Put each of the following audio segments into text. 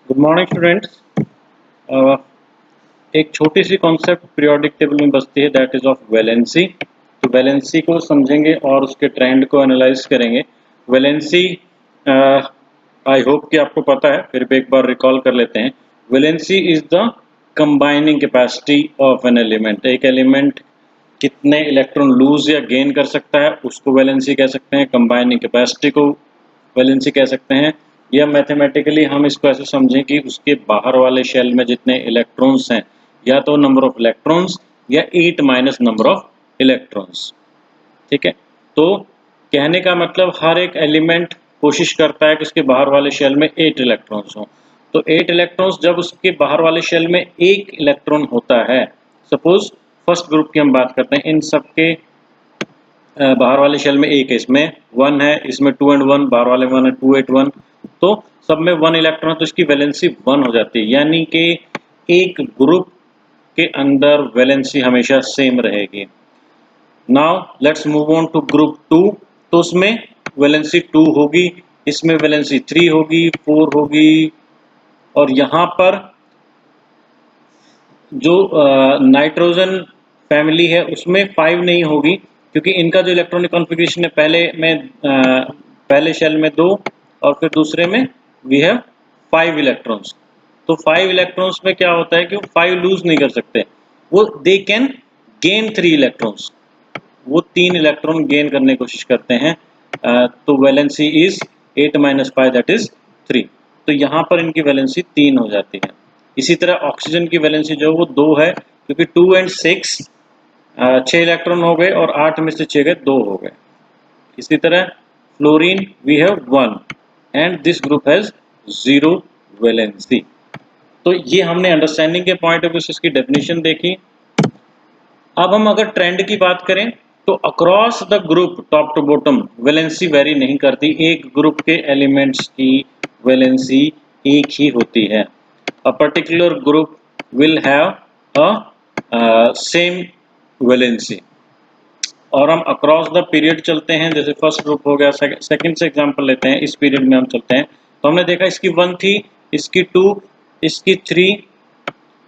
Good morning students. एक छोटी C concept periodic table में बसती है, दैट इज ऑफ वैलेंसी। तो वैलेंसी को समझेंगे और उसके ट्रेंड को एनालाइज करेंगे। वैलेंसी आई होप कि आपको पता है, फिर भी एक बार रिकॉल कर लेते हैं। Valency is the combining capacity of an element. एक एलिमेंट कितने इलेक्ट्रॉन लूज या गेन कर सकता है उसको वैलेंसी कह सकते हैं। कंबाइनिंग कैपेसिटी को वैलेंसी कह सकते हैं। या मैथमेटिकली हम इसको ऐसे समझें कि उसके बाहर वाले शेल में जितने इलेक्ट्रॉन्स हैं, या तो नंबर ऑफ इलेक्ट्रॉन्स या 8 माइनस नंबर ऑफ इलेक्ट्रॉन्स। ठीक है, तो कहने का मतलब हर एक एलिमेंट कोशिश करता है कि उसके बाहर वाले शेल में 8 इलेक्ट्रॉन्स हों। तो 8 इलेक्ट्रॉन्स जब उसके बाहर वाले शेल में एक इलेक्ट्रॉन होता है, सपोज फर्स्ट ग्रुप की हम बात करते हैं, इन सबके बाहर वाले शेल में एक है, इसमें 1 है, इसमें 2 एंड 1, बाहर वाले 1 है, 2 8 1, तो सब में 1 इलेक्ट्रॉन, तो इसकी वैलेंसी 1 हो जाती है। यानी कि एक ग्रुप के अंदर वैलेंसी हमेशा सेम रहेगी। Now let's move on to group 2। तो उसमें वैलेंसी 2 होगी, इसमें वैलेंसी 3 होगी, 4 होगी, और यहाँ पर जो नाइट्रोजन फैमिली है उसमें 5 नहीं होगी, क्योंकि इनका जो इलेक्ट्रॉनिक कॉन्फ़िगरेशन है, पहले शेल में 2 और फिर दूसरे में वी हैव 5 इलेक्ट्रॉन्स। तो 5 इलेक्ट्रॉन्स में क्या होता है कि वो 5 लूज नहीं कर सकते, वो दे कैन गेन 3 इलेक्ट्रॉन्स, वो 3 इलेक्ट्रॉन गेन करने की कोशिश करते हैं। तो valency is 8 minus 5 that is 3। तो यहाँ पर इनकी वैलेंसी 3 हो जाती है। इसी तरह ऑक्सीजन की वैलेंसी जो वो 2 है, क्योंकि 2 एंड 6 6 इलेक्ट्रॉन हो गए और 8 में से 6 गए, 2 हो गए। इसी तरह fluorine we have 1 and this group has 0 valency. तो ये हमने अंडरस्टैंडिंग के पॉइंट ऑफ व्यू से इसकी डेफिनेशन देखी। अब हम अगर ट्रेंड की बात करें तो across the group top to bottom valency vary नहीं करती, एक ग्रुप के एलिमेंट्स की वैलेंसी एक ही होती है। A particular group will have a same valency. और हम अक्रॉस द पीरियड चलते हैं, जैसे फर्स्ट ग्रुप हो गया, सेकंड से एग्जांपल लेते हैं, इस पीरियड में हम चलते हैं। तो हमने देखा इसकी 1 थी, इसकी 2, इसकी 3,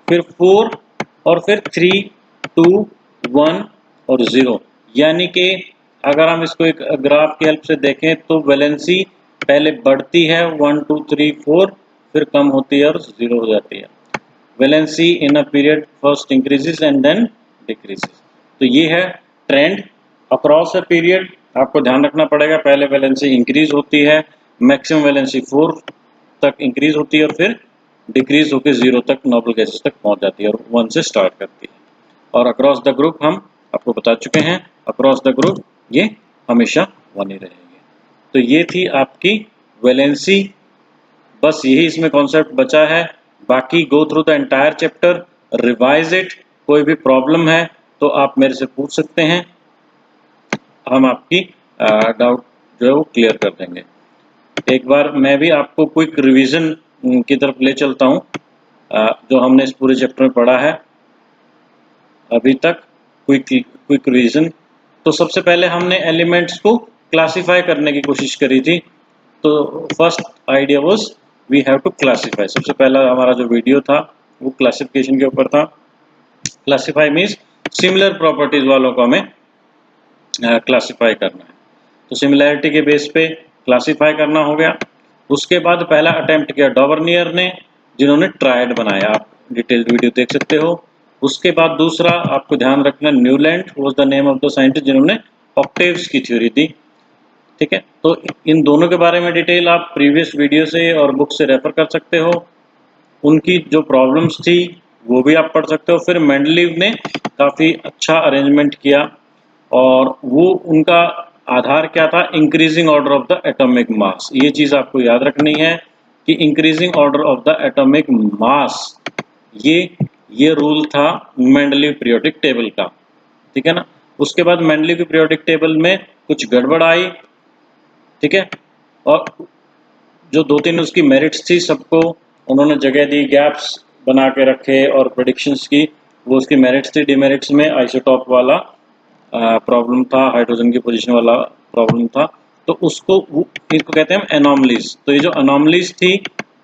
फिर 4 और फिर 3 2 1 और 0। यानी कि अगर हम इसको एक ग्राफ की हेल्प से देखें तो वैलेंसी पहले बढ़ती है 1 2 3 4, फिर कम होती है और 0 हो जाती है। Valency in a period first increases and then decreases. तो ये है ट्रेंड अक्रॉस अ पीरियड। आपको ध्यान रखना पड़ेगा, पहले वैलेंसी इंक्रीज होती है, मैक्सिमम वैलेंसी 4 तक इंक्रीज होती है और फिर डिक्रीज होकर 0 तक, नोबल गैसेस तक पहुंच जाती है और 1 से स्टार्ट करती है। और अक्रॉस द ग्रुप हम आपको बता चुके हैं, अक्रॉस द ग्रुप ये हमेशा 1 ही रहेंगे। तो ये थी आपकी वैलेंसी, बस यही इसमें कॉन्सेप्ट बचा है। बाकी गो through the entire chapter, revise it. कोई भी प्रॉब्लम है तो आप मेरे से पूछ सकते हैं, हम आपकी डाउट जो है वो क्लियर कर देंगे। एक बार मैं भी आपको क्विक रिवीजन की तरफ ले चलता हूँ, जो हमने इस पूरे चैप्टर में पढ़ा है अभी तक। Quick revision. तो सबसे पहले हमने एलिमेंट्स को क्लासिफाई करने की कोशिश करी थी। तो first idea was we have to classify. सबसे पहला हमारा जो वीडियो था वो क्लासिफिकेशन के ऊपर था। क्लासिफाई मीन्स सिमिलर प्रॉपर्टीज वालों को हमें क्लासिफाई करना है। तो सिमिलैरिटी के बेस पे क्लासिफाई करना हो गया। उसके बाद पहला अटेम्प्ट किया डॉवर्नियर ने, जिन्होंने ट्रायड बनाया, आप डिटेल्ड वीडियो देख सकते हो। उसके बाद दूसरा आपको ध्यान रखना, Newland was the name of the scientist जिन्होंने ऑक्टेव्स की थ्योरी दी। ठीक है, तो इन दोनों के बारे में डिटेल आप प्रीवियस वीडियो से और बुक से रेफर कर सकते हो। उनकी जो प्रॉब्लम्स थी वो भी आप पढ़ सकते हो। फिर मेंडलीव ने काफ़ी अच्छा अरेंजमेंट किया, और वो उनका आधार क्या था, increasing order of the atomic mass. ये चीज़ आपको याद रखनी है कि increasing order of the atomic mass, ये रूल था मेंडलीव पीरियोडिक टेबल का। ठीक है ना। उसके बाद मेंडलीव की पीरियोडिक टेबल में कुछ गड़बड़ आई। ठीक है, और जो 2-3 उसकी मेरिट्स थी सबको उन्होंने जगह दी, गैप्स बना के रखे और प्रेडिक्शंस की, वो उसकी मेरिट्स थी। डिमेरिट्स में आइसोटॉप वाला प्रॉब्लम था, हाइड्रोजन की पोजीशन वाला प्रॉब्लम था। तो उसको इनको कहते हैं एनॉमलीज। तो ये जो एनॉमलीज थी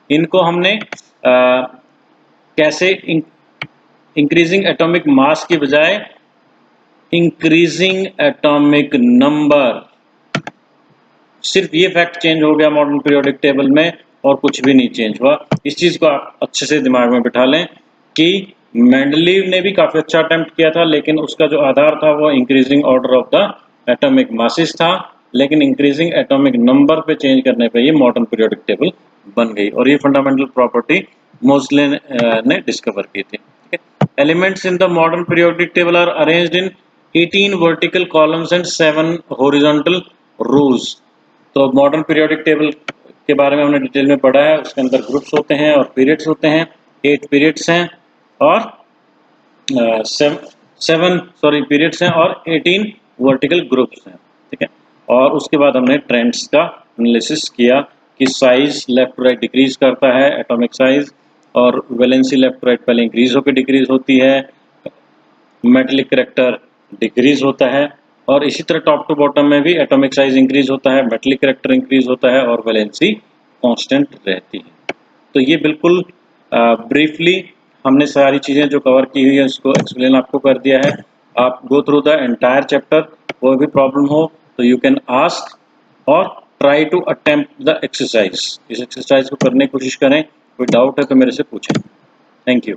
इनको हमने कैसे इंक्रीजिंग एटॉमिक मास की बजाय इंक्रीजिंग एटॉमिक नंबर, सिर्फ ये फैक्ट चेंज हो गया मॉडर्न पीरियोडिक टेबल में और कुछ भी नहीं चेंज हुआ। इस चीज़ को आप अच्छे से दिमाग में बिठा लें कि मेंडलीव ने भी काफ़ी अच्छा अटेम्प्ट किया था, लेकिन उसका जो आधार था वो increasing order of the atomic masses था, लेकिन इंक्रीजिंग एटॉमिक नंबर पे चेंज करने पे ये मॉडर्न पीरियोडिक टेबल बन गई और ये फंडामेंटल प्रॉपर्टी मोसले ने डिस्कवर की थी। Elements in the modern periodic table are arranged in 18 vertical columns and 7 horizontal rows. तो मॉडर्न पीरियोडिक टेबल के बारे में हमने डिटेल में पढ़ा है, उसके अंदर ग्रुप्स होते हैं और पीरियड्स होते हैं। 8 पीरियड्स हैं और 7 पीरियड्स हैं और 18 वर्टिकल ग्रुप्स हैं, ठीक है। और उसके बाद हमने ट्रेंड्स का एनालिसिस किया कि size left to right decrease करता है, एटॉमिक साइज, और वैलेंसी लेफ्ट टू राइट पहले इंक्रीज होकर डिक्रीज होती है, मेटलिक करैक्टर डिक्रीज होता है, और इसी तरह टॉप टू बॉटम में भी एटॉमिक साइज इंक्रीज होता है, मेटलिक करैक्टर इंक्रीज होता है और वैलेंसी कांस्टेंट रहती है। तो ये बिल्कुल ब्रीफली हमने सारी चीज़ें जो कवर की हुई है उसको एक्सप्लेन आपको कर दिया है। आप go through the entire chapter, कोई भी प्रॉब्लम हो तो यू कैन आस्क और try to attempt the exercise. इस एक्सरसाइज को करने की कोशिश करें, कोई डाउट है तो मेरे से पूछें। Thank you.